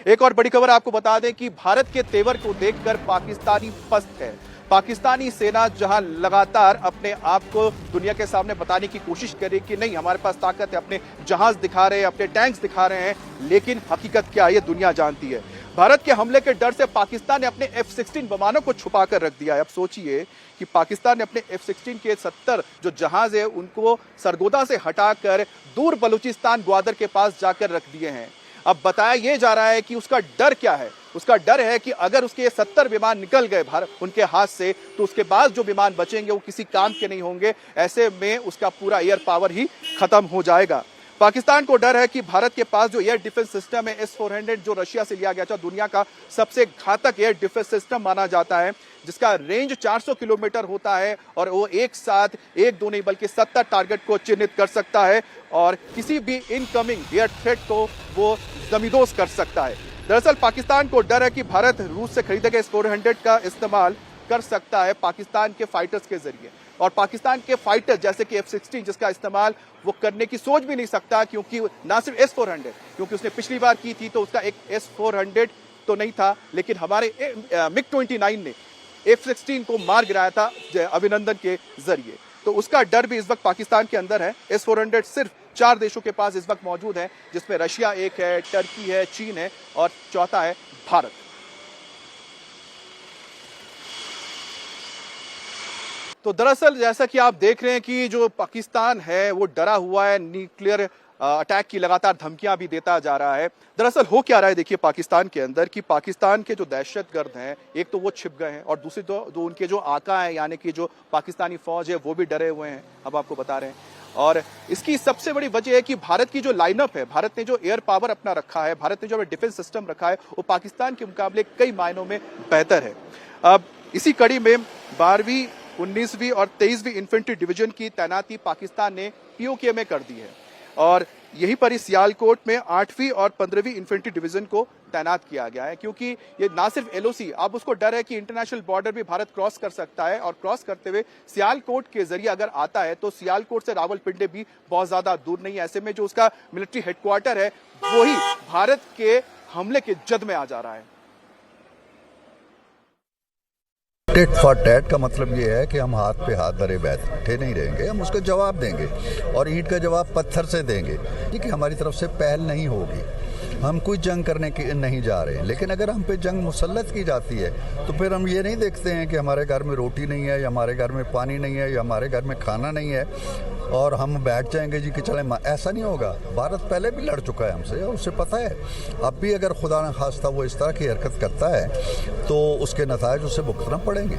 एक और बड़ी खबर आपको बता दें कि भारत के तेवर को देखकर पाकिस्तानी पस्त है। पाकिस्तानी सेना जहां लगातार अपने आप को दुनिया के सामने बताने की कोशिश करे कि नहीं हमारे पास ताकत है, अपने जहाज दिखा रहे हैं, अपने टैंक्स दिखा रहे हैं, लेकिन हकीकत क्या है ये दुनिया जानती है। भारत के हमले के डर से पाकिस्तान ने अपने F-16 विमानों को छुपा कर रख दिया है। अब सोचिए कि पाकिस्तान ने अपने F-16 के 70 जो जहाज है उनको सरगोदा से हटाकर दूर बलूचिस्तान ग्वादर के पास जाकर रख दिए हैं। अब बताया यह जा रहा है कि उसका डर क्या है। उसका डर है कि अगर उसके 70 विमान निकल गए उनके हाथ से, तो उसके बाद जो विमान बचेंगे वो किसी काम के नहीं होंगे। ऐसे में उसका पूरा एयर पावर ही खत्म हो जाएगा। पाकिस्तान को डर है कि भारत के पास जो एयर डिफेंस सिस्टम है S-400 जो रशिया से लिया गया था, दुनिया का सबसे घातक एयर डिफेंस सिस्टम माना जाता है, जिसका रेंज 400 किलोमीटर होता है और वो एक साथ एक दो नहीं बल्कि 70 टारगेट को चिन्हित कर सकता है और किसी भी इनकमिंग एयर थ्रेट को वो जमींदोज कर सकता है। दरअसल पाकिस्तान को डर है कि भारत रूस से खरीदे गए S-400 का इस्तेमाल कर सकता है पाकिस्तान के फाइटर्स के जरिए, और पाकिस्तान के फाइटर जैसे कि F-16 जिसका इस्तेमाल वो करने की सोच भी नहीं सकता, क्योंकि ना सिर्फ S-400, क्योंकि उसने पिछली बार की थी तो उसका एक S-400 तो नहीं था, लेकिन हमारे MiG-29 ने F-16 को मार गिराया था अभिनंदन के जरिए। तो उसका डर भी इस वक्त पाकिस्तान के अंदर है। S-400 सिर्फ 4 देशों के पास इस वक्त मौजूद है, जिसमें रशिया एक है, टर्की है, चीन है और चौथा है भारत। तो दरअसल जैसा कि आप देख रहे हैं कि जो पाकिस्तान है वो डरा हुआ है, न्यूक्लियर अटैक की लगातार धमकियां भी देता जा रहा है। दरअसल हो क्या रहा है देखिए पाकिस्तान के अंदर कि पाकिस्तान के जो दहशतगर्द हैं एक तो वो छिप गए हैं और दूसरी तो उनके जो आका हैं यानी कि जो पाकिस्तानी फौज है वो भी डरे हुए हैं, अब आपको बता रहे हैं। और इसकी सबसे बड़ी वजह है कि भारत की जो लाइनअप है, भारत ने जो एयर पावर अपना रखा है, भारत ने जो डिफेंस सिस्टम रखा है वो पाकिस्तान के मुकाबले कई मायनों में बेहतर है। अब इसी कड़ी में 12वीं 19वीं और 23वीं इन्फेंट्री डिवीजन की तैनाती पाकिस्तान ने POK में कर दी है और यहीं पर इस सियालकोट में 8वीं और 15वीं इन्फेंट्री डिवीजन को तैनात किया गया है, क्योंकि ये ना सिर्फ LOC, अब उसको डर है कि इंटरनेशनल बॉर्डर भी भारत क्रॉस कर सकता है और क्रॉस करते हुए सियालकोट के जरिए अगर आता है तो सियालकोट से रावलपिंडी भी बहुत ज्यादा दूर नहीं है। ऐसे में जो उसका मिलिट्री हेडक्वार्टर है वही भारत के हमले के जद में आ जा रहा है। टेट फॉर टैट का मतलब ये है कि हम हाथ पे हाथ धरे बैठे नहीं रहेंगे, हम उसको जवाब देंगे और ईंट का जवाब पत्थर से देंगे। ठीक है, हमारी तरफ से पहल नहीं होगी, हम कोई जंग करने की नहीं जा रहे, लेकिन अगर हम पे जंग मुसल्लत की जाती है तो फिर हम ये नहीं देखते हैं कि हमारे घर में रोटी नहीं है या हमारे घर में पानी नहीं है या हमारे घर में खाना नहीं है और हम बैठ जाएंगे जी कि चले। ऐसा नहीं होगा। भारत पहले भी लड़ चुका है हमसे और उसे पता है अब भी अगर खुदा न खास्ता वो इस तरह की हरकत करता है तो उसके नतायज उसे भुगतना पड़ेंगे।